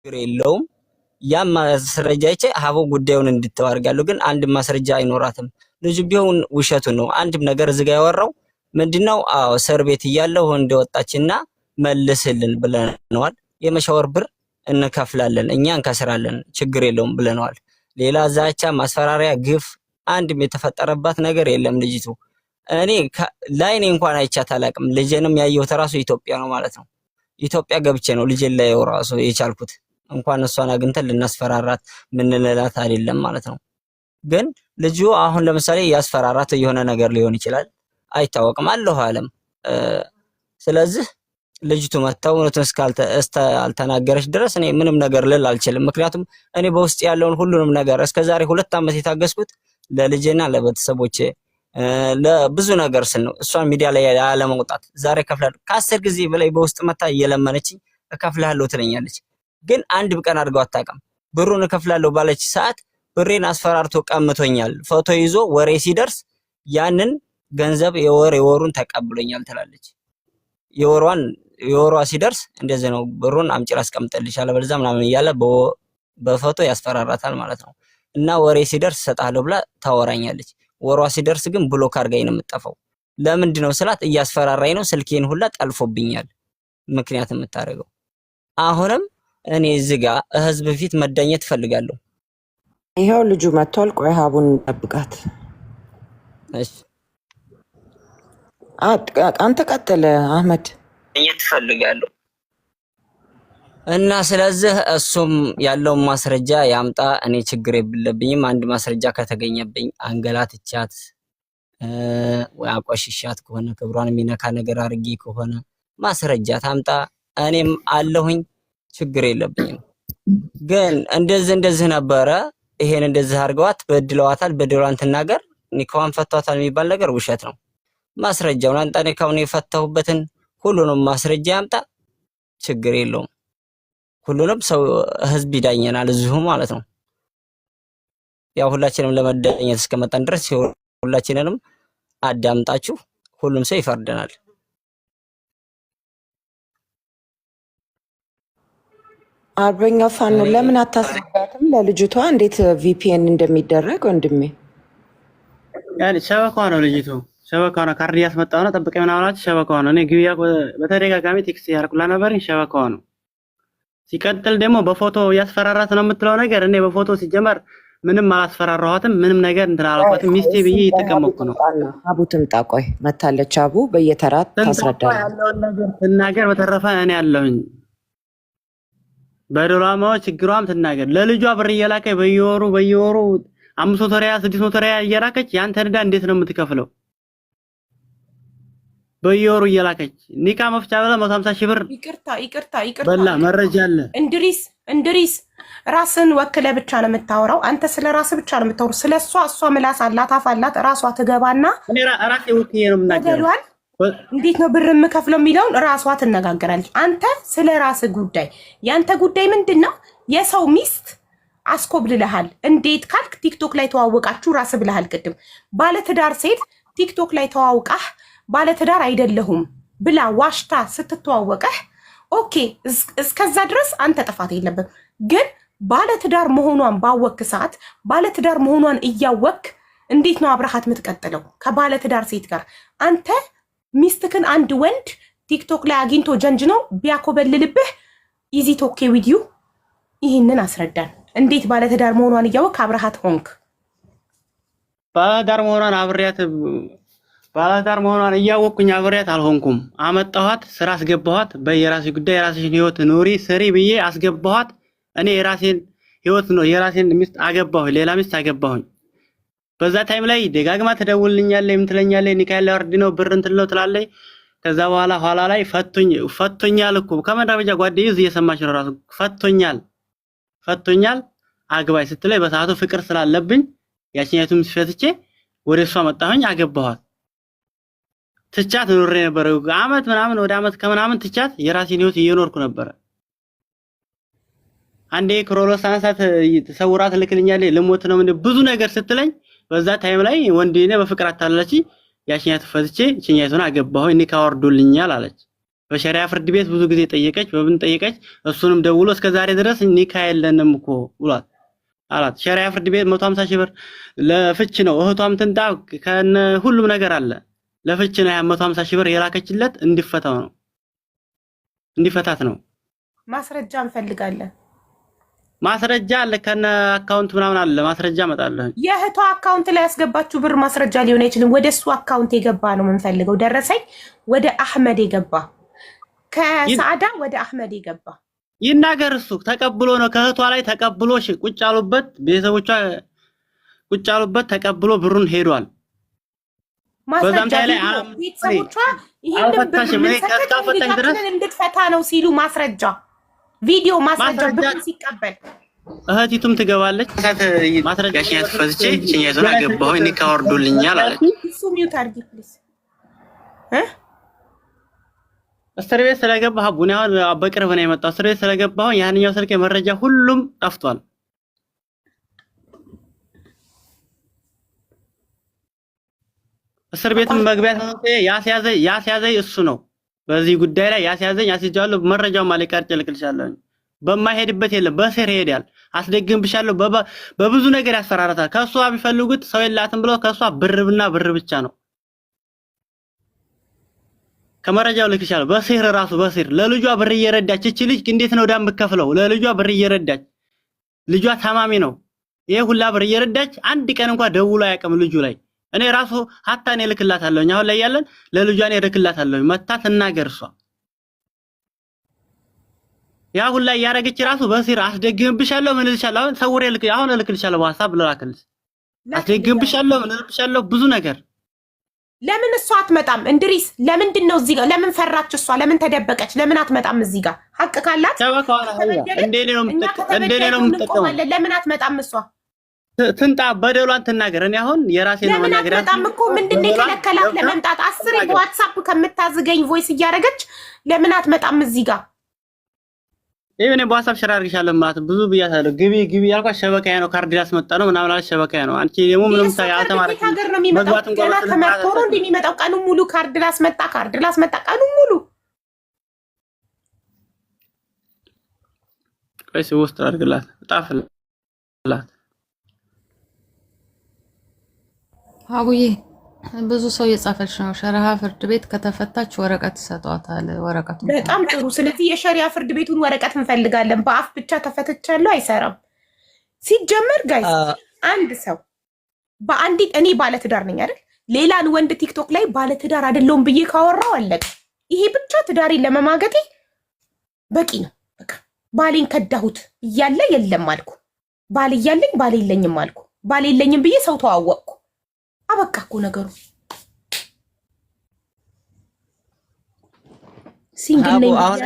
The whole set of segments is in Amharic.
ችግር የለውም። ያም ማስረጃ ሀቦ ጉዳዩን እንድትዋርጋለሁ ግን አንድ ማስረጃ አይኖራትም። ልጁ ቢሆን ውሸቱን ነው። አንድም ነገር እዚህ ጋር ያወራው ምንድነው? አዎ እስር ቤት እያለሁ እንደወጣችና መልስልን ብለነዋል። የመሻወር ብር እንከፍላለን እኛ እንከስራለን ችግር የለውም ብለነዋል። ሌላ ዛቻ፣ ማስፈራሪያ፣ ግፍ አንድም የተፈጠረባት ነገር የለም። ልጅቱ እኔ ላይኔ እንኳን አይቻት አላቅም። ልጄንም ያየሁት ራሱ ኢትዮጵያ ነው ማለት ነው። ኢትዮጵያ ገብቼ ነው ልጄን ላይ ራሱ የቻልኩት። እንኳን እሷን አግኝተን ልናስፈራራት ምንልላት አይደለም ማለት ነው። ግን ልጁ አሁን ለምሳሌ ያስፈራራት የሆነ ነገር ሊሆን ይችላል አይታወቅም አለሁ አለም። ስለዚህ ልጅቱ መታው እውነቱን እስካልተናገረች ድረስ እኔ ምንም ነገር ልል አልችልም። ምክንያቱም እኔ በውስጥ ያለውን ሁሉንም ነገር እስከዛሬ 2 ዓመት የታገስኩት ለልጄና ለቤተሰቦቼ ለብዙ ነገር ስል ነው። እሷን ሚዲያ ላይ ያለመውጣት ዛሬ ከፍላለሁ ከ10 ጊዜ በላይ በውስጥ መታ እየለመነችኝ እከፍልሃለሁ ትለኛለች። ግን አንድ ቀን አድርገው አታውቅም። ብሩን እከፍላለሁ ባለች ሰዓት ብሬን አስፈራርቶ ቀምቶኛል። ፎቶ ይዞ ወሬ ሲደርስ ያንን ገንዘብ የወሩን ተቀብሎኛል ትላለች። የወሯ ሲደርስ እንደዚህ ነው ብሩን አምጪ አስቀምጥልሻለሁ በለዛ ምናምን እያለ በፎቶ ያስፈራራታል ማለት ነው። እና ወሬ ሲደርስ ሰጣለሁ ብላ ታወራኛለች። ወሯ ሲደርስ ግን ብሎክ አድርጋኝ ነው የምጠፋው። ለምንድን ነው ስላት እያስፈራራኝ ነው፣ ስልኬን ሁላ ጠልፎብኛል ምክንያት የምታደርገው። አሁንም እኔ እዚህ ጋር ህዝብ ፊት መዳኘት እፈልጋለሁ። ይሄው ልጁ መጥቷል። ቆይ ሀቡን ጠብቃት። እሺ አንተ ቀጥል አህመድ። መዳኘት እፈልጋለሁ እና ስለዚህ እሱም ያለውን ማስረጃ ያምጣ። እኔ ችግር የለብኝም። አንድ ማስረጃ ከተገኘብኝ አንገላትቻት ወይ አቆሽሻት ከሆነ ክብሯን የሚነካ ነገር አድርጌ ከሆነ ማስረጃ ታምጣ። እኔም አለሁኝ ችግር የለብኝም። ግን እንደዚህ ነበረ ይሄን እንደዚህ አድርገዋት በድለዋታል፣ በድሏን ትናገር፣ ኒካዋን ፈቷታል የሚባል ነገር ውሸት ነው። ማስረጃውን አንጣ። ኒካውን የፈታሁበትን ሁሉንም ማስረጃ ያምጣ። ችግር የለውም። ሁሉንም ሰው ህዝብ ይዳኘናል እዚሁ ማለት ነው። ያው ሁላችንም ለመዳኘት እስከመጣን ድረስ ሁላችንንም አዳምጣችሁ ሁሉም ሰው ይፈርደናል። አርበኛ ፋኖ ለምን አታስረዳትም ለልጅቷ እንዴት ቪፒኤን እንደሚደረግ? ወንድሜ ያኔ ሸበካዋ ነው ልጅቱ፣ ሸበካዋ ነው። ካርድ ያስመጣው ነው ጠብቀኝ ምናምን አላችሁ። ሸበካዋ ነው። እኔ ግብያ በተደጋጋሚ ቴክስት ያርኩላ ነበር። ሸበካዋ ነው። ሲቀጥል ደግሞ በፎቶ ያስፈራራት ነው የምትለው ነገር እኔ በፎቶ ሲጀመር ምንም አላስፈራራኋትም። ምንም ነገር እንትን አላልኳትም። ሚስቴ ብዬ እየተቀመጥኩ ነው። አቡ ትምጣ። ቆይ መታለች። አቡ በየተራት ታስረዳለች ያለውን ነገር ትናገር። በተረፈ እኔ ያለሁኝ በዶላማው ችግሯም ትናገር። ለልጇ ብር እየላከች በየወሩ 500 ሪያል 600 ሪያል እየላከች ያንተ ዕዳ እንዴት ነው የምትከፍለው? በየወሩ እየላከች ኒካ መፍቻ ብላ 150 ሺህ ብር። ይቅርታ በላ መረጃ አለ። እንድሪስ ራስን ወክለ ብቻ ነው የምታወራው። አንተ ስለ ራስ ብቻ ነው የምታወራው። ስለሷ እሷ ምላስ አላት አፍ አላት። ራሷ ትገባና እኔ ራሴ ወክዬ ነው የምናገረው። እንዴት ነው ብር የምከፍለው የሚለውን ራሷ ትነጋገራለች። አንተ ስለ ራስ ጉዳይ ያንተ ጉዳይ ምንድነው? የሰው ሚስት አስኮብልለሃል። እንዴት ካልክ ቲክቶክ ላይ ተዋወቃችሁ ራስ ብለሃል። ቅድም ባለትዳር ሴት ቲክቶክ ላይ ተዋውቃህ ባለትዳር አይደለሁም ብላ ዋሽታ ስትተዋወቀህ ኦኬ፣ እስከዛ ድረስ አንተ ጥፋት የለብም። ግን ባለትዳር መሆኗን ባወክ ሰዓት ባለትዳር መሆኗን እያወክ እንዴት ነው አብረሃት የምትቀጥለው ከባለትዳር ሴት ጋር? አንተ ሚስትክን አንድ ወንድ ቲክቶክ ላይ አግኝቶ ጀንጅ ነው ቢያኮበልልብህ ኢዚ ቶኬ ቪዲዮ ይህንን አስረዳን። እንዴት ባለትዳር መሆኗን እያወክ አብረሃት ሆንክ? ባለትዳር መሆኗን እያወቅኩኝ አብሬያት አልሆንኩም። አመጣኋት፣ ስራ አስገባኋት። በየራሴ ጉዳይ የራስሽን ህይወት ኑሪ ስሪ ብዬ አስገባኋት። እኔ የራሴን ህይወት ነው የራሴን ሚስት አገባሁኝ፣ ሌላ ሚስት አገባሁኝ። በዛ ታይም ላይ ደጋግማ ትደውልልኛለች፣ የምትለኛለች ኒካ ያለ ወርድ ነው ብር እንትን ነው ትላለች። ከዛ ኋላ ላይ ፈቶኛል እኮ ከመዳበጃ ጓደዬ እየሰማች ነው ራሱ ፈቶኛል አግባይ ስትለኝ በሰዓቱ ፍቅር ስላለብኝ ያቺኛቱን ፈትቼ ወደ እሷ መጣሁኝ፣ አገባኋት። ትቻት ኖሬ ነበር አመት ምናምን ወደ አመት ከምናምን ትቻት የራሴን ህይወት እየኖርኩ ነበር። አንዴ ክሮሎስ አንሳት ተሰውራት ልክልኛለች፣ ልሞት ነው ብዙ ነገር ስትለኝ በዛ ታይም ላይ ወንዴ ነው በፍቅር አታለች። ያቺኛቱ ፈትቼ እቺኛቱን አገባሁኝ፣ ኒካ ወርዶልኛል አለች። በሸሪዓ ፍርድ ቤት ብዙ ጊዜ ጠየቀች። በምን ጠየቀች? እሱንም ደውሎ እስከዛሬ ድረስ ኒካ የለንም እኮ ብሏት አላት። ሸሪዓ ፍርድ ቤት 150 ሺህ ብር ለፍች ነው። እህቷም ትንጣ ከነ ሁሉም ነገር አለ ለፍች ነው። 150 ሺህ ብር የላከችለት እንዲፈታት ነው። ማስረጃ እንፈልጋለን። ማስረጃ አለ ከነ አካውንት ምናምን አለ። ማስረጃ እመጣለሁ። የእህቷ አካውንት ላይ ያስገባችሁ ብር ማስረጃ ሊሆን አይችልም። ወደ እሱ አካውንት የገባ ነው የምንፈልገው። ደረሰኝ ወደ አህመድ የገባ ከሳዕዳ ወደ አህመድ የገባ ይናገር። እሱ ተቀብሎ ነው ከእህቷ ላይ ተቀብሎ ቁጭ ያሉበት ቤተሰቦቿ ቁጭ ያሉበት ተቀብሎ ብሩን ሄዷል። ማስረጃ ላይ ቤተሰቦቿ ይሄን ብር ድረስ እንድትፈታ ነው ሲሉ ማስረጃ ቪዲዮ ማስረጃ ብር ሲቀበል እህቲቱም ትገባለች። ማስረጃ ሽኛት ፈዝቼ ሽኛቱን አገባሁ እኔ ካወርዱልኛል አለች። እሱ ሚውት አድርጊ ፕሊዝ። እስር ቤት ስለገባሁ ቡኒ አሁን በቅርብ ነው የመጣው። እስር ቤት ስለገባሁ ያንኛው ስልክ መረጃ ሁሉም ጠፍቷል። እስር ቤትም መግቢያ ያስያዘኝ እሱ ነው። በዚህ ጉዳይ ላይ ያስይጃለሁ። መረጃው ማለቃር ጨልቅልሻለሁ። በማይሄድበት የለም በስር ይሄዳል። አስደግምብሻለሁ። በብዙ ነገር ያስፈራራታል። ከሷ ቢፈልጉት ሰው የላትም ብሎ ከሷ ብርብና ብር ብቻ ነው። ከመረጃው ልክሻለሁ። በስር ራሱ በስር ለልጇ ብር እየረዳች እቺ ልጅ እንዴት ነው ዳም በከፍለው ለልጇ ብር እየረዳች ልጇ ታማሚ ነው። ይሄ ሁላ ብር እየረዳች አንድ ቀን እንኳን ደውሎ አያውቅም ልጁ ላይ። እኔ ራሱ ሀታ እኔ ልክላታለሁ። አሁን ላይ ያለን ለልጇ እኔ ልክላታለሁ። መታ ትናገር እሷ ያ ሁላ ያረጋች ራሱ በስር አስደግምብሻለሁ ምን ልልሻለሁ። አሁን ሰውሬ አሁን ልክልሻለሁ በሐሳብ ልላክልሽ። አስደግምብሻለሁ ምን ልልሻለሁ ብዙ ነገር። ለምን እሷ አትመጣም? እንድሪስ ለምንድን ነው እዚህ ጋር ለምን ፈራች? እሷ ለምን ተደበቀች? ለምን አትመጣም? እዚህ ጋር ሀቅ ካላት እንደኔ ነው የምትጠቀመው። ለምን አትመጣም? እሷ ትንጣ በደሏን ትናገር። እኔ አሁን የራሴ ነው መናገር ያለው። ለምን እኮ ምንድን ነው የከለከላት ለመምጣት? 10 በዋትስአፕ ከምታዝገኝ ቮይስ እያደረገች ለምን አትመጣም እዚህ ጋር? እኔ በዋትስአፕ ሸር አድርግሻለሁ ማለት ብዙ ብያታለሁ። ግቢ ያልኳት ሸበካዬ ነው። ካርድ ላስመጣ ነው ምናምን አለች። ሸበካዬ ነው። አንቺ ደግሞ ምንም ያልተማረች ሀገር ነው የሚመጣው። ገና ተመርቶ ነው እንደሚመጣው። ቀኑን ሙሉ ካርድ ላስመጣ ቀኑን ሙሉ ቆይስ ውስጥ አድርግላት ጣፍላት። አቡዬ ብዙ ሰው እየጻፈች ነው። ሸሪዓ ፍርድ ቤት ከተፈታች ወረቀት ሰጧታል። ወረቀቱ በጣም ጥሩ። ስለዚህ የሸሪዓ ፍርድ ቤቱን ወረቀት እንፈልጋለን። በአፍ ብቻ ተፈትቻለሁ አይሰራም። ሲጀመር ጋይስ አንድ ሰው በአንዲት እኔ ባለትዳር ነኝ አይደል? ሌላን ወንድ ቲክቶክ ላይ ባለትዳር አይደለሁም ብዬ ካወራው አለቀ። ይሄ ብቻ ትዳሬን ለመማገጤ በቂ ነው። በቃ ባሌን ከዳሁት እያለ የለም አልኩ። ባል እያለኝ ባል የለኝም አልኩ። ባል የለኝም ብዬ ሰው ተዋወቅኩ። አበቃ እኮ ነገሩ። አሁን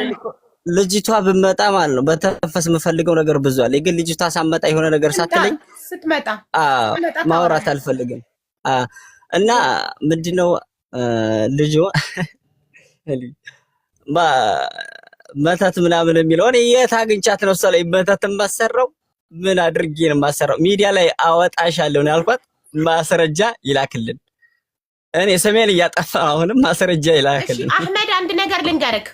ልጅቷ ብመጣ ማለት ነው በተፈስ የምፈልገው ነገር ብዙ አለ። ግን ልጅቷ ሳመጣ የሆነ ነገር ሳትለኝ ስትመጣ ማውራት አልፈልግም። እና ምንድነው ልጅ መተት ምናምን የሚለው እኔ የት አግኝቻት ነው እሷ ላይ መተት የማሰራው? ምን አድርጌ ነው የማሰራው? ሚዲያ ላይ አወጣሻለሁ ነው ያልኳት። ማስረጃ ይላክልን። እኔ ሰሜን እያጠፋ አሁንም ማስረጃ ይላክልን። አህመድ አንድ ነገር ልንገርክ፣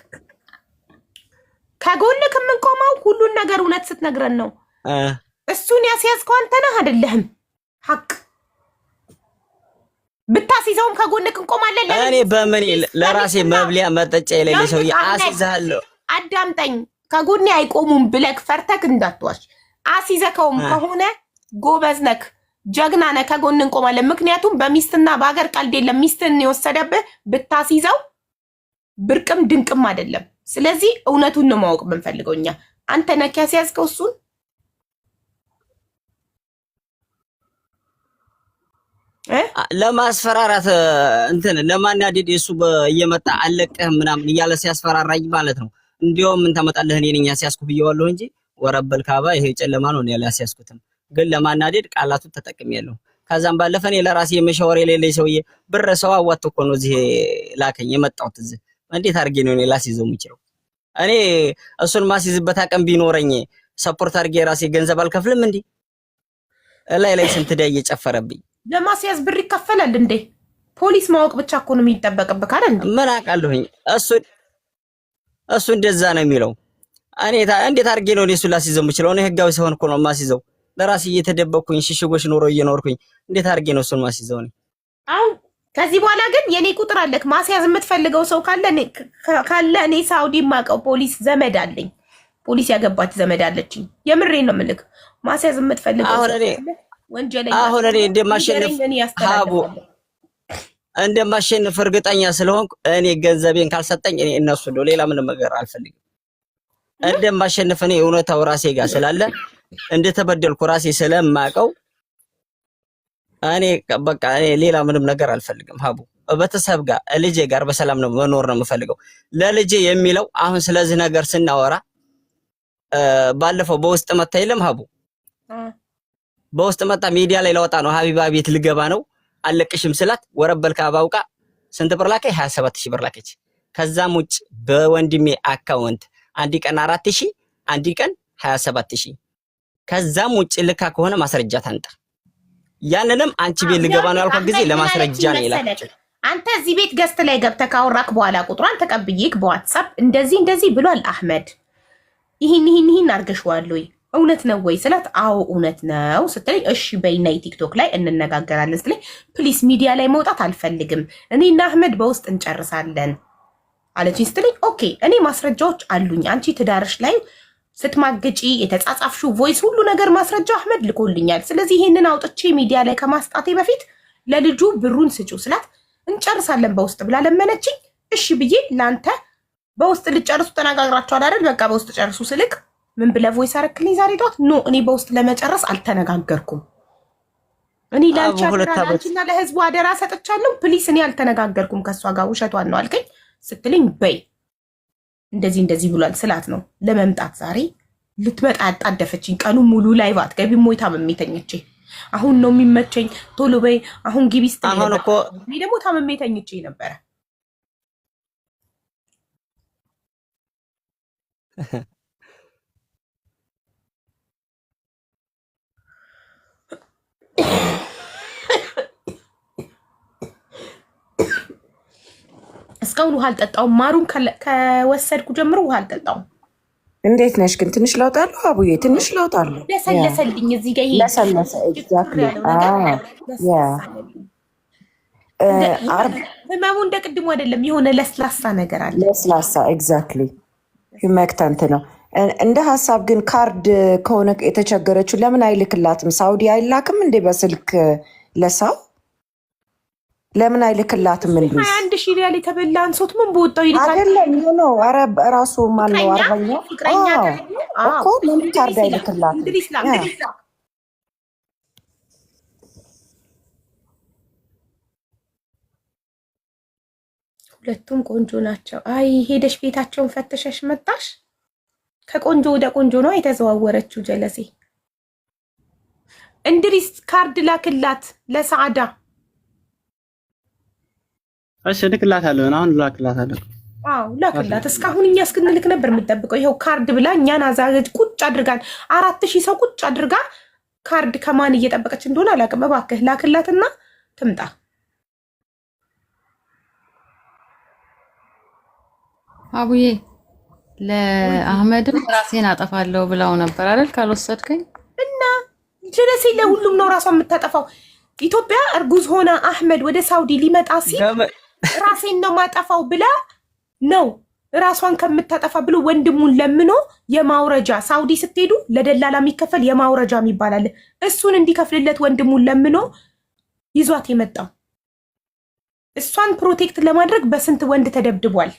ከጎንክ የምንቆመው ሁሉን ነገር እውነት ስትነግረን ነው። እሱን ያስያዝከው አንተ ነህ አይደለህም? ሀቅ ብታስይዘውም ከጎንክ እንቆማለን። እኔ በምን ለራሴ መብሊያ መጠጫ የሌለ ሰው አስይዛለሁ። አዳምጠኝ። ከጎኔ አይቆሙም ብለክ ፈርተክ እንዳትዋሽ። አስይዘከውም ከሆነ ጎበዝ ነክ ጀግና ነህ። ከጎን እንቆማለን። ምክንያቱም በሚስትና በሀገር ቀልድ የለም። ሚስትን የወሰደብህ ብታስይዘው ብርቅም ድንቅም አይደለም። ስለዚህ እውነቱን ነው ማወቅ የምንፈልገው እኛ። አንተ ነህ ያስያዝከው እሱን። ለማስፈራራት እንትን ለማናደድ እሱ እየመጣ አለቀህም ምናምን እያለ ሲያስፈራራኝ ማለት ነው። እንዲያውም ምን ታመጣለህ እኔ ነኝ ያስያዝኩ ብየዋለሁ እንጂ ወረበል ካባ ይሄ ጨለማ ነው ያለ ያስያዝኩትም። ግን ለማናደድ ቃላቱን ተጠቅሜያለሁ። ከዛም ባለፈ እኔ ለራሴ የመሻወር የሌለኝ ሰውዬ ብር ሰው አዋጥቶ እኮ ነው እዚህ ላከኝ የመጣሁት። እዚህ እንዴት አድርጌ ነው እኔ ላስይዘው የምችለው? እኔ እሱን ማስይዝበት አቅም ቢኖረኝ ሰፖርት አድርጌ የራሴ ገንዘብ አልከፍልም እንዴ? ላይ ስንት ዳይ እየጨፈረብኝ። ለማስያዝ ብር ይከፈላል እንዴ? ፖሊስ ማወቅ ብቻ እኮ ነው የሚጠበቅብህ አይደል እንዴ? ምን አውቃለሁኝ እሱ እሱ እንደዛ ነው የሚለው። እኔ እንዴት አድርጌ ነው እሱ ላስይዘው የምችለው? እኔ ህጋዊ ሰውን እኮ ነው ማስይዘው። ለራሴ እየተደበቅኩኝ ሽሽጎሽ ኑሮ እየኖርኩኝ እንዴት አድርጌ ነው እሱን ማስይዘው? እኔ አሁን ከዚህ በኋላ ግን የኔ ቁጥር አለክ ማስያዝ የምትፈልገው ሰው ካለ እኔ ሳውዲ ማቀው ፖሊስ ዘመድ አለኝ። ፖሊስ ያገባች ዘመድ አለችኝ። የምሬን ነው የምልክ። ማስያዝ የምትፈልገው ወንጀለኛ አሁን እኔ እንደማሸንፍ እርግጠኛ ስለሆንኩ እኔ ገንዘቤን ካልሰጠኝ እኔ እነሱ ነው ሌላ ምንም ነገር አልፈልግም። እንደማሸንፍ እኔ እውነታው ራሴ ጋር ስላለ እንደተበደልኩ ራሴ ስለማቀው እኔ በቃ እኔ ሌላ ምንም ነገር አልፈልግም። ሀቡ ቤተሰብ ጋር ልጄ ጋር በሰላም ነው መኖር ነው የምፈልገው። ለልጄ የሚለው አሁን ስለዚህ ነገር ስናወራ ባለፈው በውስጥ መታ የለም ሀቡ በውስጥ መጣ ሚዲያ ላይ ለወጣ ነው ሀቢባ ቤት ልገባ ነው አለቅሽም ስላት ወረበልካ ባውቃ ስንት ብር ላከች? 27000 ብር ላከች። ከዛም ውጭ በወንድሜ አካውንት አንድ ቀን 4000 አንድ ቀን 27000 ከዛም ውጭ ልካ ከሆነ ማስረጃ ታንጣ። ያንንም አንቺ ቤት ልገባ ነው ያልኳት ጊዜ ለማስረጃ ነው ይላል። አንተ እዚህ ቤት ገስት ላይ ገብተህ ካወራክ በኋላ ቁጥሯን ተቀብዬክ በዋትስአፕ እንደዚህ ብሏል አህመድ ይሄን አርገሽዋል ወይ እውነት ነው ወይ ስላት አዎ እውነት ነው ስትለኝ እሺ በይና ቲክቶክ ላይ እንነጋገራለን ስትለኝ ፕሊስ ሚዲያ ላይ መውጣት አልፈልግም እኔና አህመድ በውስጥ እንጨርሳለን አለችኝ ስትለኝ ኦኬ እኔ ማስረጃዎች አሉኝ አንቺ ትዳርሽ ላይ ስትማግጪ የተጻጻፍሽው ቮይስ ሁሉ ነገር ማስረጃ አህመድ ልኮልኛል ስለዚህ ይሄንን አውጥቼ ሚዲያ ላይ ከማስጣቴ በፊት ለልጁ ብሩን ስጪው ስላት እንጨርሳለን በውስጥ ብላ ለመነችኝ እሺ ብዬ ላንተ በውስጥ ልጨርሱ ተነጋግራችኋል አይደል በቃ በውስጥ ጨርሱ ስልክ ምን ብለህ ቮይስ አረክልኝ ዛሬ ጧት ኖ እኔ በውስጥ ለመጨረስ አልተነጋገርኩም እኔ ላንቺና ለህዝቡ አደራ ሰጥቻለሁ ፕሊስ እኔ አልተነጋገርኩም ከሷ ጋር ውሸቷን ነው አልከኝ ስትልኝ በይ እንደዚህ ብሏል ስላት ነው ለመምጣት ዛሬ ልትመጣ አጣደፈችኝ ቀኑ ሙሉ ላይ ባት ገቢ ሞይታ መሚተኝቼ አሁን ነው የሚመቸኝ ቶሎ በይ አሁን ግቢ ስትለኝ አሁን እኮ እኔ ደግሞ ታመሜተኝቼ ነበር እስካሁን ውሃ አልጠጣሁም ማሩን ከወሰድኩ ጀምሮ ውሃ አልጠጣሁም እንዴት ነሽ ግን ትንሽ ለውጥ አለው አቡዬ ትንሽ ለውጥ አለው ለሰለሰልኝ እዚህ ጋር ይሄ ለሰለሰ ኤግዛክትሊ ህመሙ እንደ ቅድሙ አይደለም የሆነ ለስላሳ ነገር አለ ለስላሳ ኤግዛክትሊ ህመክታንት ነው እንደ ሀሳብ ግን ካርድ ከሆነ የተቸገረችው ለምን አይልክላትም ሳውዲ አይላክም እንዴ በስልክ ለሰው ለምን አይልክላትም እንዴ 21000 ሪያል የተበላ አንሶት ምን በወጣው ይልካል አይደለም ነው አረ ራሱ ማን ነው አርባኛው እኮ ለምን ካርድ አይልክላትም ሁለቱም ቆንጆ ናቸው አይ ሄደሽ ቤታቸውን ፈተሸሽ መጣሽ ከቆንጆ ወደ ቆንጆ ነው የተዘዋወረችው ጀለሴ እንድሪስ ካርድ ላክላት ለሰዓዳ እሺ ልክላታለሁ አሁን ልክላታለሁ አዎ ላክላት እስካሁን እኛ እስክንልክ ነበር የምንጠብቀው ይሄው ካርድ ብላ እኛን አዛገጅ ቁጭ አድርጋን 4000 ሰው ቁጭ አድርጋ ካርድ ከማን እየጠበቀች እንደሆነ አላውቅም እባክህ ላክላትና ትምጣ አቡዬ ለአህመድም ራሴን አጠፋለሁ ብላው ነበር አይደል ካልወሰድከኝ እና ጀለሴ ለሁሉም ነው ራሷን የምታጠፋው ኢትዮጵያ እርጉዝ ሆና አህመድ ወደ ሳውዲ ሊመጣ ሲል ራሴን ነው ማጠፋው ብላ ነው ራሷን ከምታጠፋ ብሎ ወንድሙን ለምኖ የማውረጃ ሳውዲ ስትሄዱ ለደላላ የሚከፈል የማውረጃ የሚባል እሱን እንዲከፍልለት ወንድሙን ለምኖ ይዟት የመጣው እሷን ፕሮቴክት ለማድረግ በስንት ወንድ ተደብድቧል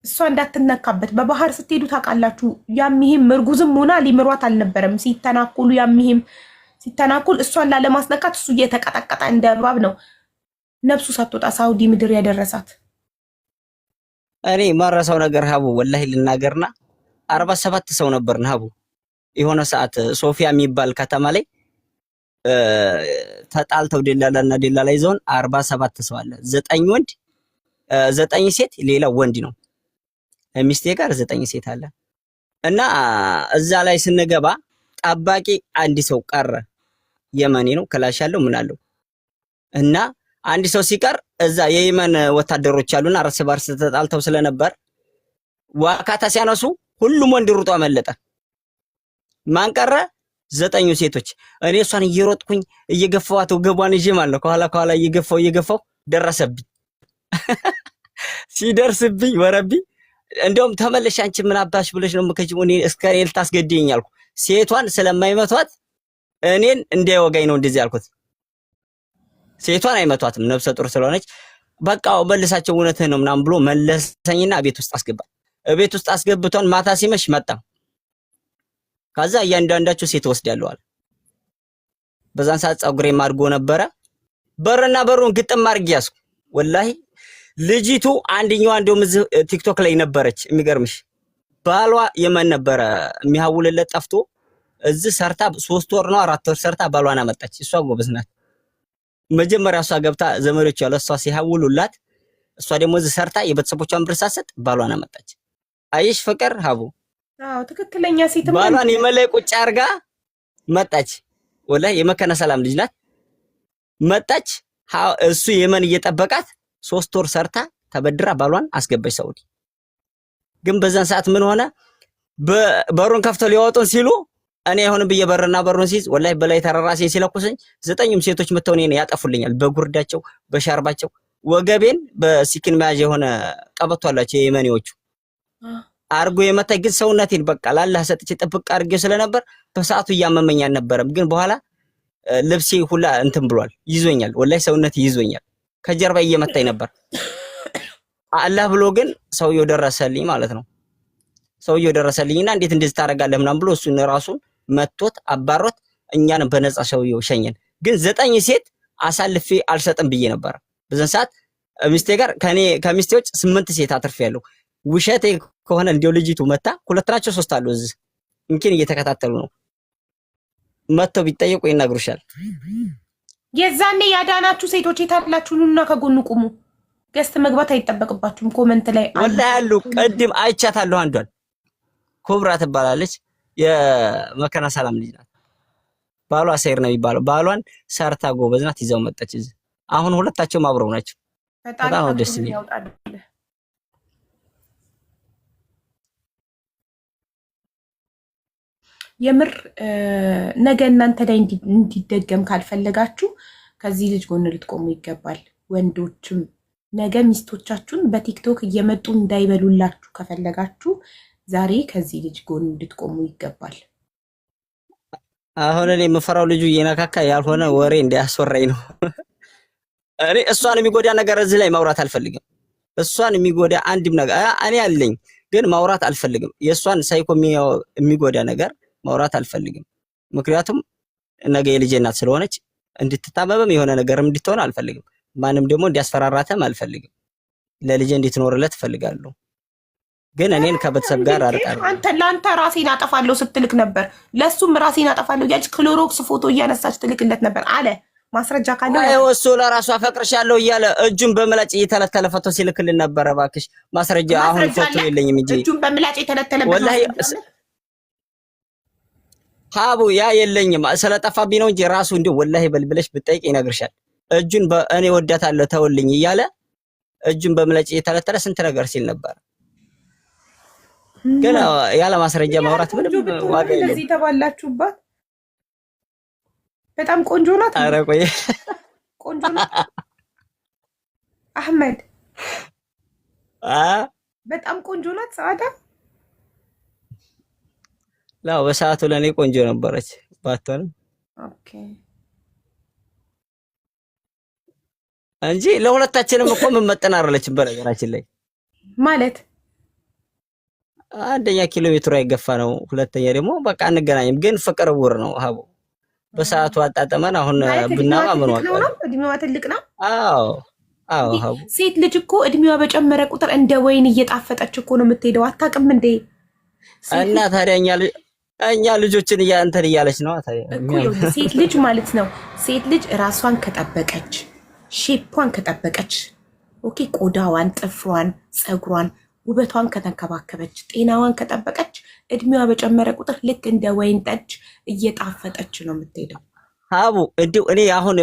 እሷ እንዳትነካበት በባህር ስትሄዱ ታውቃላችሁ ያምሂም እርጉዝም ሆና ሊምሯት አልነበረም ሲተናኮሉ ያምሂም ሲተናኮል እሷን ላለማስነካት እሱ እየተቀጠቀጠ እንደ እባብ ነው ነፍሱ ሳትወጣ ሳውዲ ምድር ያደረሳት እኔ ማረሳው ነገር ሀቡ ወላሂ ልናገርና 47 ሰው ነበርና ሀቡ የሆነ ሰዓት ሶፊያ የሚባል ከተማ ላይ ተጣልተው ደላላና ደላላ ይዘውን 47 ሰው አለ 9 ወንድ 9 ሴት ሌላ ወንድ ነው ሚስቴ ጋር 9 ሴት አለ እና እዛ ላይ ስንገባ ጠባቂ አንድ ሰው ቀረ የመኒ ነው ክላሽ ያለው ምን አለው እና አንድ ሰው ሲቀር እዛ የየመን ወታደሮች አሉና እርስ በርስ ተጣልተው ስለነበር ዋካታ ሲያነሱ ሁሉም ወንድ ሩጦ አመለጠ። ማን ቀረ? 9 ሴቶች። እኔ እሷን እየሮጥኩኝ እየገፋዋት ገቧን ይዤ ማለት ነው ከኋላ እየገፋው ደረሰብኝ። ሲደርስብኝ ወረቢ እንደውም ተመለሽ አንቺ ምን አባሽ ብለሽ ነው የምከጂው? እኔ እስከ እኔ ልታስገድኝ አልኩ። ሴቷን ስለማይመቷት እኔን እንዳይወጋኝ ነው እንደዚህ ያልኩት። ሴቷን አይመቷትም ነፍሰ ጡር ስለሆነች በቃ መልሳቸው እውነትህን ነው ምናምን ብሎ መለሰኝና ቤት ውስጥ አስገባ። ቤት ውስጥ አስገብቶን ማታ ሲመሽ መጣ። ከዛ እያንዳንዳቸው ሴት ወስዳለሁ አለ። በዛን ሰዓት ፀጉሬ ማድጎ ነበረ። በርና በሩን ግጥም አድርጌ ያዝኩ። ወላሂ ልጅቱ አንደኛዋ እንደውም እዚህ ቲክቶክ ላይ ነበረች። የሚገርምሽ ባሏ የመን ነበረ የሚያውልለት ጠፍቶ እዚህ ሰርታ 3 ወር ነው 4 ወር ሰርታ ባሏን አመጣች። እሷ ጎበዝ ናት። መጀመሪያ እሷ ገብታ ዘመዶቿ ለሷ ሲያውሉላት እሷ ደግሞ እዚህ ሰርታ የቤተሰቦቿን ብር ሳሰጥ ባሏን አመጣች። አይሽ ፍቅር ሀቡ አዎ ትክክለኛ ሴት ባሏን የመለይ ቁጭ አርጋ መጣች። ወላሂ የመከነ ሰላም ልጅ ናት። መጣች። እሱ የመን እየጠበቃት 3 ወር ሰርታ ተበድራ ባሏን አስገባች ሳውዲ። ግን በዛን ሰዓት ምን ሆነ? በሩን ከፍተው ሊያወጡን ሲሉ እኔ አይሆንም ብዬ በርና በሩን ሲይዝ ወላሂ በላይ ተራራሴን ሲለኩሰኝ 9ም ሴቶች መተው እኔን ያጠፉልኛል። በጉርዳቸው በሻርባቸው ወገቤን በሲኪን መያዣ የሆነ ቀበቶ አላቸው የየመኔዎቹ አርጎ የመታኝ። ግን ሰውነቴን በቃ ላላህ ሰጥቼ ጥብቅ አድርጌው ስለነበር በሰዓቱ እያመመኝ አልነበረም። ግን በኋላ ልብሴ ሁላ እንትን ብሏል፣ ይዞኛል። ወላሂ ሰውነቴ ይዞኛል። ከጀርባ እየመታኝ ነበር። አላህ ብሎ ግን ሰውየው ደረሰልኝ ማለት ነው። ሰውየው ደረሰልኝና እንዴት እንደዚህ ታደርጋለህ ምናምን ብሎ እሱን ራሱን መቶት አባሮት እኛን በነፃ ሰውየው ሸኘን። ግን 9 ሴት አሳልፌ አልሰጥም ብዬ ነበር። በዛን ሰዓት ሚስቴ ጋር ከሚስቴዎች 8 ሴት አትርፌያለሁ። ውሸቴ ከሆነ እንዲው ልጅቱ መታ 2 ናቸው 3 አሉ እዚህ እንኪን እየተከታተሉ ነው። መተው ቢጠየቁ ይናገሩሻል። የዛኔ ያዳናችሁ ሴቶች የታላችሁ ኑና ከጎኑ ቁሙ። ገስት መግባት አይጠበቅባችሁም። ኮመንት ላይ ወላሂ ያሉ ቀድም አይቻታለሁ። አንዷን ኩብራ ትባላለች። የመከና ሰላም ልጅ ናት። ባሏ ሰይር ነው የሚባለው። ባሏን ሰርታ ጎበዝ ናት። ይዘው መጣች እዚህ። አሁን ሁለታቸውም አብረው ናቸው። በጣም ደስ ይላል። የምር ነገ እናንተ ላይ እንዲደገም ካልፈለጋችሁ ከዚህ ልጅ ጎን ልትቆሙ ይገባል። ወንዶችም ነገ ሚስቶቻችሁን በቲክቶክ እየመጡ እንዳይበሉላችሁ ከፈለጋችሁ ዛሬ ከዚህ ልጅ ጎን እንድትቆሙ ይገባል። አሁን እኔ የምፈራው ልጁ እየነካካ ያልሆነ ወሬ እንዳያስወራኝ ነው። እኔ እሷን የሚጎዳ ነገር እዚህ ላይ ማውራት አልፈልግም። እሷን የሚጎዳ አንድም ነገር እኔ አለኝ፣ ግን ማውራት አልፈልግም። የእሷን ሳይኮ የሚጎዳ ነገር ማውራት አልፈልግም። ምክንያቱም ነገ የልጄ እናት ስለሆነች እንድትታመምም የሆነ ነገርም እንድትሆን አልፈልግም። ማንም ደግሞ እንዲያስፈራራተም አልፈልግም። ለልጄ እንድትኖርለት እፈልጋለሁ። ግን እኔን ከቤተሰብ ጋር አርቃለሁ። ለአንተ ራሴን አጠፋለሁ ስትልክ ነበር፣ ለሱም ራሴን አጠፋለሁ እያለች ክሎሮክስ ፎቶ እያነሳች ትልክለት ነበር አለ። ማስረጃ ካለው እሱ ለራሱ አፈቅርሻለሁ እያለ እጁን በምላጭ እየተለተለ ፎቶ ሲልክልን ነበር። እባክሽ ማስረጃ አሁን ፎቶ የለኝም እንጂ እጁን በምላጭ የተለተለበት ወላሂ ሀቡ ያ የለኝም ስለጠፋብኝ ነው እንጂ ራሱ እንደ ወላሂ በልብለሽ ብጠይቅ ይነግርሻል። እጁን እኔ ወዳታለሁ ተውልኝ እያለ እጁን በምላጭ እየተለተለ ስንት ነገር ሲል ነበር። ግን ያለ ማስረጃ ማውራት ምንም ዋጋ የለም። እንደዚህ ተባላችሁባት። በጣም ቆንጆ ናት። ኧረ ቆይ ቆንጆ ናት አህመድ። በጣም ቆንጆ ናት ሰዓዳ። ላው በሰዓቱ ለኔ ቆንጆ ነበረች ባትሆንም ኦኬ እንጂ ለሁለታችንም እኮ መመጠን አይደለችም። በነገራችን ላይ ማለት አንደኛ ኪሎ ሜትሩ አይገፋ ነው፣ ሁለተኛ ደግሞ በቃ አንገናኝም። ግን ፍቅር ውር ነው ሀቡ። በሰዓቱ አጣጠመን አሁን ብናማ ምን ዋጋ ነው? እድሜዋ ትልቅ ነው። አዎ ሀቡ። ሴት ልጅ እኮ እድሜዋ በጨመረ ቁጥር እንደ ወይን እየጣፈጠች እኮ ነው የምትሄደው። አታውቅም እንዴ? እና ታዲያ እኛ ልጆችን እንትን እያለች ነው ታዲያ። ሴት ልጅ ማለት ነው። ሴት ልጅ ራሷን ከጠበቀች፣ ሼፓን ከጠበቀች፣ ኦኬ ቆዳዋን፣ ጥፍሯን፣ ፀጉሯን፣ ውበቷን ከተንከባከበች፣ ጤናዋን ከጠበቀች እድሜዋ በጨመረ ቁጥር ልክ እንደ ወይን ጠጅ እየጣፈጠች ነው የምትሄደው። ሀቡ እንዲሁ እኔ አሁን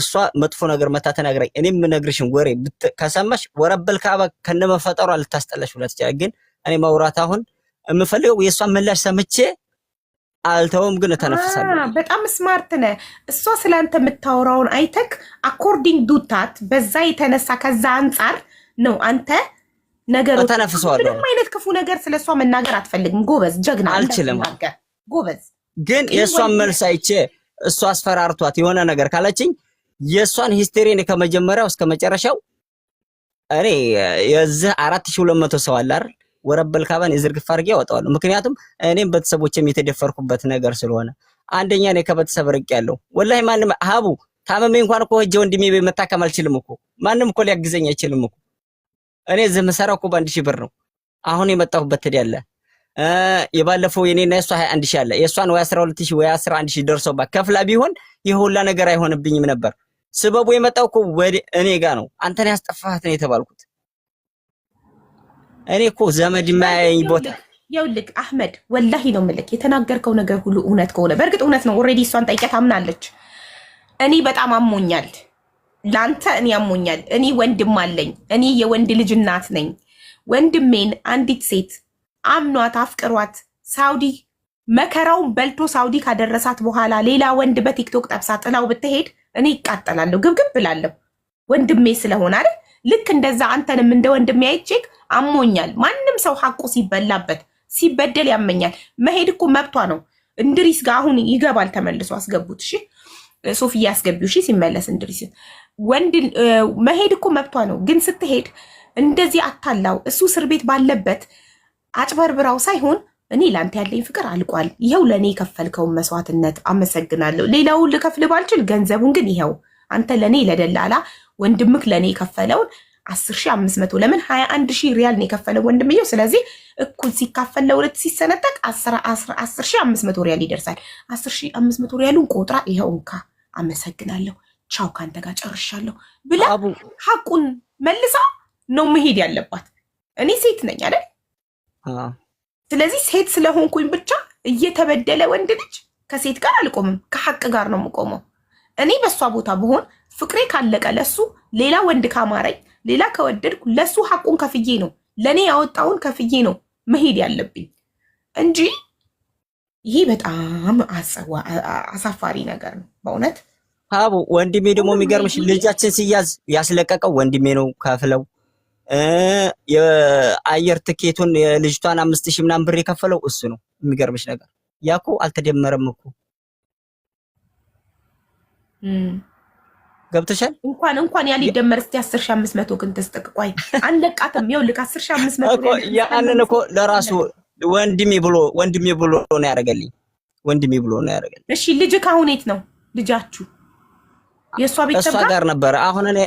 እሷ መጥፎ ነገር መታ ተናግራኝ እኔ የምነግርሽን ወሬ ከሰማሽ ወረበል ካባ ከነመፈጠሯ ልታስጠላሽ ሁለት ይችላል። ግን እኔ ማውራት አሁን የምፈልገው የእሷን ምላሽ ሰምቼ አልተውም፣ ግን ተነፍሳለሁ። በጣም ስማርት ነህ። እሷ ስላንተ የምታወራውን አይተክ አኮርዲንግ ዱታት በዛ የተነሳ ከዛ አንጻር ነው አንተ ነገሮች ተነፍሰዋለሁ። ምንም አይነት ክፉ ነገር ስለሷ መናገር አትፈልግም። ጎበዝ ጀግና አልችልም። ጎበዝ ግን የእሷን መልስ አይቼ እሷ አስፈራርቷት የሆነ ነገር ካለችኝ የእሷን ሂስቶሪ እኔ ከመጀመሪያው እስከ መጨረሻው እኔ የዚህ 4200 ሰው አለ አይደል ወረበል ካባን የዝርግፍ አድርጌ አወጣዋለሁ። ምክንያቱም እኔም ቤተሰቦቼም የተደፈርኩበት ነገር ስለሆነ አንደኛ እኔ ከቤተሰብ ርቅ ያለው ወላሂ ማንም ሀቡ ታመሜ እንኳን እኮ ሂጅ ወንድሜ መታከም አልችልም እኮ ማንም እኮ ሊያግዘኝ አይችልም እኮ እኔ እዚህ የምሰራው እኮ በ1000 ብር ነው። አሁን የመጣሁበት ትዲያለ የባለፈው የኔና የሷ 21000 አለ የሷን ወይ 12000 ወይ 11000 ደርሶባት ከፍላ ቢሆን ይሄ ሁላ ነገር አይሆንብኝም ነበር። ስበቡ የመጣው እኮ ወደ እኔ ጋር ነው። አንተን ያስጠፋሃት ነው የተባልኩት። እኔ እኮ ዘመድ የማያየኝ ቦታ ይኸውልህ አህመድ ወላሂ ነው የምልህ የተናገርከው ነገር ሁሉ እውነት ከሆነ በእርግጥ እውነት ነው። ኦልሬዲ እሷን ጠይቀህ ታምናለች። እኔ በጣም አሞኛል ላንተ እኔ አሞኛል። እኔ ወንድም አለኝ። እኔ የወንድ ልጅ እናት ነኝ። ወንድሜን አንዲት ሴት አምኗት አፍቅሯት ሳውዲ መከራውን በልቶ ሳውዲ ካደረሳት በኋላ ሌላ ወንድ በቲክቶክ ጠብሳ ጥላው ብትሄድ እኔ ይቃጠላለሁ፣ ግብግብ ብላለሁ። ወንድሜ ስለሆነ አይደል? ልክ እንደዛ አንተንም እንደ ወንድሜ አይቼክ አሞኛል። ማንም ሰው ሐቁ ሲበላበት ሲበደል ያመኛል። መሄድ እኮ መብቷ ነው። እንድሪስ ጋር አሁን ይገባል ተመልሶ አስገቡት። እሺ ሶፊያ አስገቢው። እሺ ሲመለስ እንድሪስ ወንድ መሄድ እኮ መብቷ ነው። ግን ስትሄድ እንደዚህ አታላው እሱ እስር ቤት ባለበት አጭበርብራው ሳይሆን እኔ ላንተ ያለኝ ፍቅር አልቋል፣ ይሄው ለኔ የከፈልከውን መስዋዕትነት አመሰግናለሁ። ሌላውን ልከፍል ባልችል ገንዘቡን ግን ይሄው አንተ ለኔ ለደላላ ወንድምክ ለኔ የከፈለውን 10500 ለምን 21000 ሪያል ነው የከፈለው ወንድምየው። ስለዚህ እኩል ሲካፈል ለሁለት ሲሰነጠቅ 10500 ሪያል ይደርሳል። 10500 ሪያሉን ቆጥራ ይሄው እንካ አመሰግናለሁ፣ ቻው ካንተ ጋር ጨርሻለሁ ብላ ሐቁን መልሳ ነው መሄድ ያለባት። እኔ ሴት ነኝ አይደል? ስለዚህ ሴት ስለሆንኩኝ ብቻ እየተበደለ ወንድ ልጅ ከሴት ጋር አልቆምም፣ ከሐቅ ጋር ነው የምቆመው። እኔ በሷ ቦታ ብሆን ፍቅሬ ካለቀ ለሱ ሌላ ወንድ ካማረኝ ሌላ ከወደድኩ ለሱ ሐቁን ከፍዬ ነው ለኔ ያወጣውን ከፍዬ ነው መሄድ ያለብኝ እንጂ ይሄ በጣም አሳፋሪ ነገር ነው በእውነት። አቡ ወንድሜ ደግሞ የሚገርምሽ ልጃችን ሲያዝ ያስለቀቀው ወንድሜ ነው ከፍለው የአየር ትኬቱን የልጅቷን 5000 ምናምን ብር የከፈለው እሱ ነው። የሚገርምሽ ነገር ያኮ አልተደመረም እኮ ገብተሻል። እንኳን ያ ሊደመር እስቲ 10500 ግን ተስጠቅቋይ አንለቃተም። ይኸውልህ 10500 እኮ ያንን እኮ ለራሱ ወንድሜ ብሎ ነው ያደረገልኝ። ወንድሜ ብሎ ነው ያደረገልኝ። እሺ ልጅ ካሁን የት ነው ልጃችሁ? የሷ ቤተሰብ ጋር ነበር። አሁን እኔ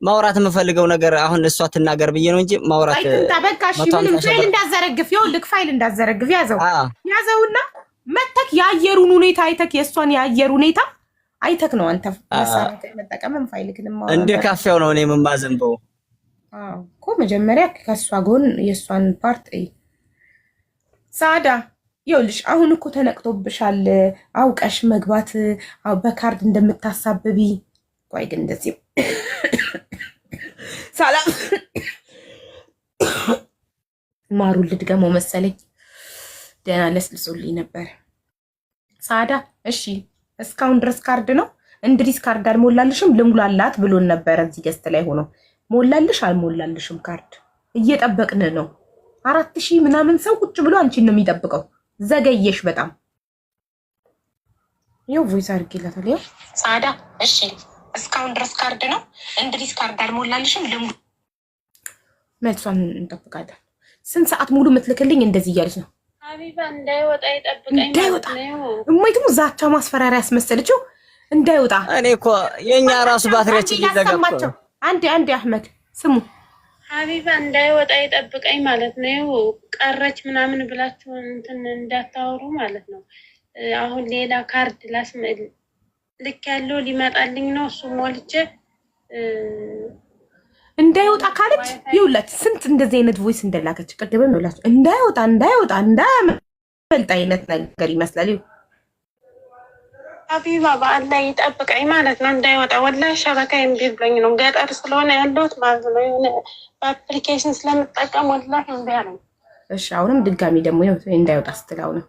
ማውራት የምፈልገው ነገር አሁን እሷ ትናገር ብዬ ነው እንጂ ማውራት በቃሽ። ምንም ፋይል እንዳዘረግፍ ይኸውልህ ፋይል እንዳዘረግፍ ያዘውና መተክ የአየሩን ሁኔታ አይተክ የእሷን የአየር ሁኔታ አይተክ ነው አንተ መሳሪያ መጠቀምም ፋይልክንም እንደ ካፌው ነው እኔ የማዘንበው እኮ መጀመሪያ ከሷ ጎን የሷን ፓርት ሳዳ ይኸውልሽ አሁን እኮ ተነቅቶብሻል። አውቀሽ መግባት በካርድ እንደምታሳብቢ ቆይ ግን እንደዚህ ሰላም ማሩ ልድገመው መሰለኝ ደህና ለስልሶልኝ ነበር። ሳዳ እሺ እስካሁን ድረስ ካርድ ነው እንድሪስ ካርድ አልሞላልሽም ልሙላላት ብሎን ነበር። እዚህ ገስት ላይ ሆኖ ሞላልሽ አልሞላልሽም ካርድ እየጠበቅን ነው። 4000 ምናምን ሰው ቁጭ ብሎ አንቺን ነው የሚጠብቀው። ዘገየሽ በጣም። ይኸው ቮይስ አድርጌላታል። ይኸው ሳዳ እሺ እስካሁን ድረስ ካርድ ነው እንድሪስ ካርድ አልሞላልሽም መልሷን እንጠብቃለን። ስንት ሰዓት ሙሉ የምትልክልኝ እንደዚህ እያለች ነው ሀቢባ እንዳይወጣ ይጠብቀኝ ነው። እማይቱም ዛቻ ማስፈራሪያ ያስመሰለችው እንዳይወጣ። እኔ እኮ የኛ ራሱ ባትሪያችን ሊዘጋቸው። አንዴ አህመድ ስሙ ሀቢባ እንዳይወጣ ይጠብቀኝ ማለት ነው። ቀረች ምናምን ብላችሁ እንትን እንዳታወሩ ማለት ነው። አሁን ሌላ ካርድ ላስመል ልክ ያለው ሊመጣልኝ ነው። እሱ ሞልቼ እንዳይወጣ ካለች ይውላት ስንት እንደዚህ አይነት ቮይስ እንደላከች ቀደበም ይውላችሁ እንዳይወጣ እንዳያመልጥ አይነት ነገር ይመስላል። ሀቢባ በአላ ይጠብቀኝ ማለት ነው። እንዳይወጣ ወላሂ ሸበካ እምቢ ብሎኝ ነው። ገጠር ስለሆነ ያለሁት ማለት ነው። የሆነ በአፕሊኬሽን ስለምጠቀም ወላሂ እምቢ አለኝ። እሺ አሁንም ድጋሚ ደግሞ እንዳይወጣ ስትል አሁንም